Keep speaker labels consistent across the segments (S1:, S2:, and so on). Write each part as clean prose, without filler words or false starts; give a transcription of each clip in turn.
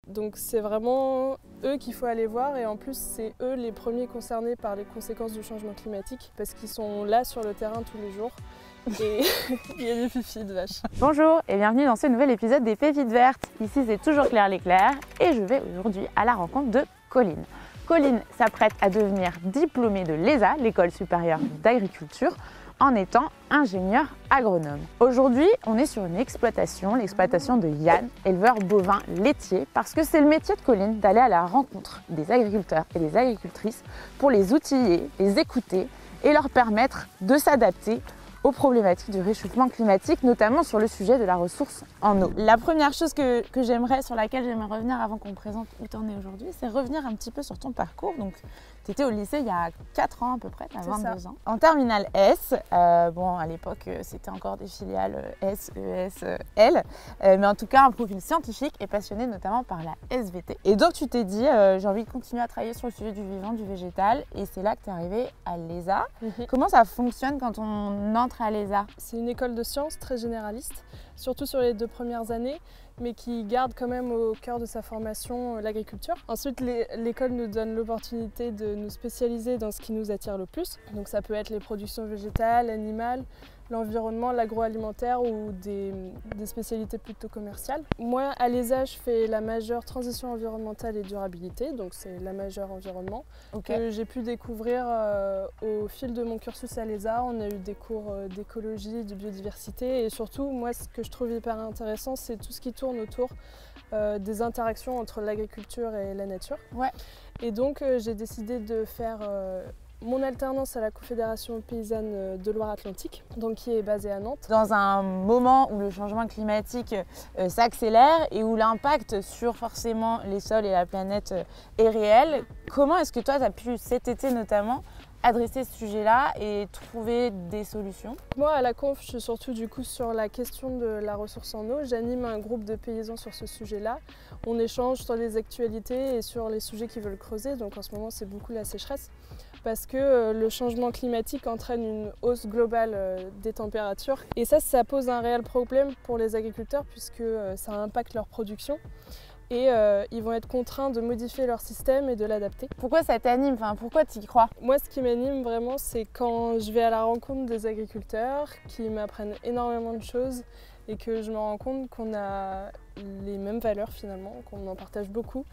S1: Donc c'est vraiment eux qu'il faut aller voir et en plus c'est eux les premiers concernés par les conséquences du changement climatique parce qu'ils sont là sur le terrain tous les jours et il y a des pépites vaches.
S2: Bonjour et bienvenue dans ce nouvel épisode des Pépites Vertes. Ici c'est toujours Claire Leclerc et je vais aujourd'hui à la rencontre de Colline. Colline s'apprête à devenir diplômée de l'ESA, l'École supérieure d'agriculture, en étant ingénieur agronome. Aujourd'hui, on est sur une exploitation, l'exploitation de Yann, éleveur bovin laitier, parce que c'est le métier de Colline d'aller à la rencontre des agriculteurs et des agricultrices pour les outiller, les écouter et leur permettre de s'adapter aux problématiques du réchauffement climatique, notamment sur le sujet de la ressource en eau. La première chose sur laquelle j'aimerais revenir avant qu'on présente où tu en es aujourd'hui, c'est revenir un petit peu sur ton parcours. Donc, tu étais au lycée il y a 4 ans à peu près, tu as 22 ans. En terminale S, à l'époque c'était encore des filiales S, ES, L, mais en tout cas un profil scientifique et passionné notamment par la SVT. Et donc tu t'es dit, j'ai envie de continuer à travailler sur le sujet du vivant, du végétal, et c'est là que tu es arrivé à l'ESA. Comment ça fonctionne quand on entre à l'ESA?
S1: C'est une école de sciences très généraliste, surtout sur les 2 premières années, mais qui garde quand même au cœur de sa formation l'agriculture. Ensuite, l'école nous donne l'opportunité de nous spécialiser dans ce qui nous attire le plus. Donc ça peut être les productions végétales, animales, l'environnement, l'agroalimentaire ou des spécialités plutôt commerciales. Moi, à l'ESA, je fais la majeure transition environnementale et durabilité, donc c'est la majeure environnement, que j'ai pu découvrir au fil de mon cursus à l'ESA. On a eu des cours d'écologie, de biodiversité et surtout, moi, ce que je trouve hyper intéressant, c'est tout ce qui tourne autour des interactions entre l'agriculture et la nature.
S2: Ouais.
S1: Et donc, j'ai décidé de faire mon alternance à la Confédération paysanne de Loire-Atlantique, donc qui est basée à Nantes.
S2: Dans un moment où le changement climatique s'accélère et où l'impact sur forcément les sols et la planète est réel, comment est-ce que toi tu as pu cet été notamment adresser ce sujet-là et trouver des solutions?
S1: Moi, à la conf, je suis surtout du coup sur la question de la ressource en eau. J'anime un groupe de paysans sur ce sujet-là. On échange sur les actualités et sur les sujets qu'ils veulent creuser. Donc en ce moment, c'est beaucoup la sécheresse. Parce que le changement climatique entraîne une hausse globale des températures. Et ça pose un réel problème pour les agriculteurs puisque ça impacte leur production. Et ils vont être contraints de modifier leur système et de l'adapter.
S2: Pourquoi ça t'anime? Pourquoi tu y crois?
S1: Moi, ce qui m'anime vraiment, c'est quand je vais à la rencontre des agriculteurs qui m'apprennent énormément de choses et que je me rends compte qu'on a les mêmes valeurs finalement, qu'on en partage beaucoup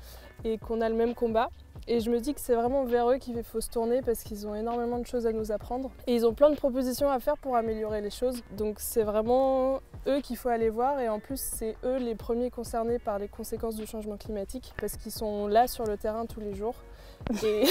S1: et qu'on a le même combat. Et je me dis que c'est vraiment vers eux qu'il faut se tourner parce qu'ils ont énormément de choses à nous apprendre. Et ils ont plein de propositions à faire pour améliorer les choses. Donc c'est vraiment eux qu'il faut aller voir et en plus c'est eux les premiers concernés par les conséquences du changement climatique parce qu'ils sont là sur le terrain tous les jours. Et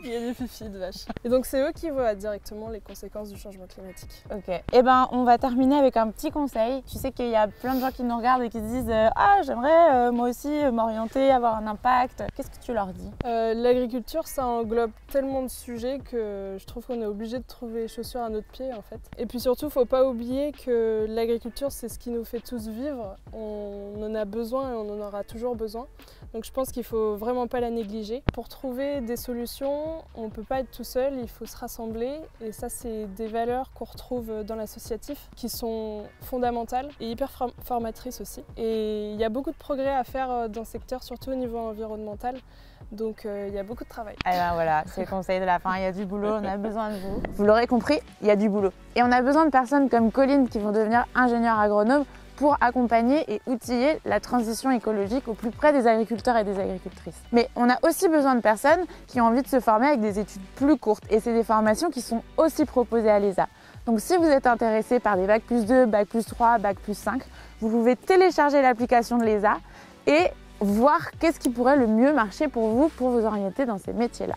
S1: il y a des pépites vaches. Et donc c'est eux qui voient directement les conséquences du changement climatique.
S2: Ok. Eh ben on va terminer avec un petit conseil. Tu sais qu'il y a plein de gens qui nous regardent et qui se disent ah j'aimerais moi aussi m'orienter, avoir un impact. Qu'est-ce que tu leur dis?
S1: L'agriculture ça englobe tellement de sujets que je trouve qu'on est obligé de trouver les chaussures à notre pied en fait. Et puis surtout faut pas oublier que l'agriculture c'est ce qui nous fait tous vivre. On en a besoin et on en aura toujours besoin. Donc je pense qu'il faut vraiment pas la négliger. Pour trouver des solutions, on ne peut pas être tout seul, il faut se rassembler et ça c'est des valeurs qu'on retrouve dans l'associatif qui sont fondamentales et hyper formatrices aussi. Et il y a beaucoup de progrès à faire dans le secteur, surtout au niveau environnemental. Donc il y a beaucoup de travail.
S2: Et ben voilà, c'est le conseil de la fin, il y a du boulot, on a besoin de vous. Vous l'aurez compris, il y a du boulot. Et on a besoin de personnes comme Colline qui vont devenir ingénieurs agronomes pour accompagner et outiller la transition écologique au plus près des agriculteurs et des agricultrices. Mais on a aussi besoin de personnes qui ont envie de se former avec des études plus courtes et c'est des formations qui sont aussi proposées à l'ESA. Donc si vous êtes intéressé par des Bac+2, Bac+3, Bac+5, vous pouvez télécharger l'application de l'ESA et voir qu'est-ce qui pourrait le mieux marcher pour vous orienter dans ces métiers-là.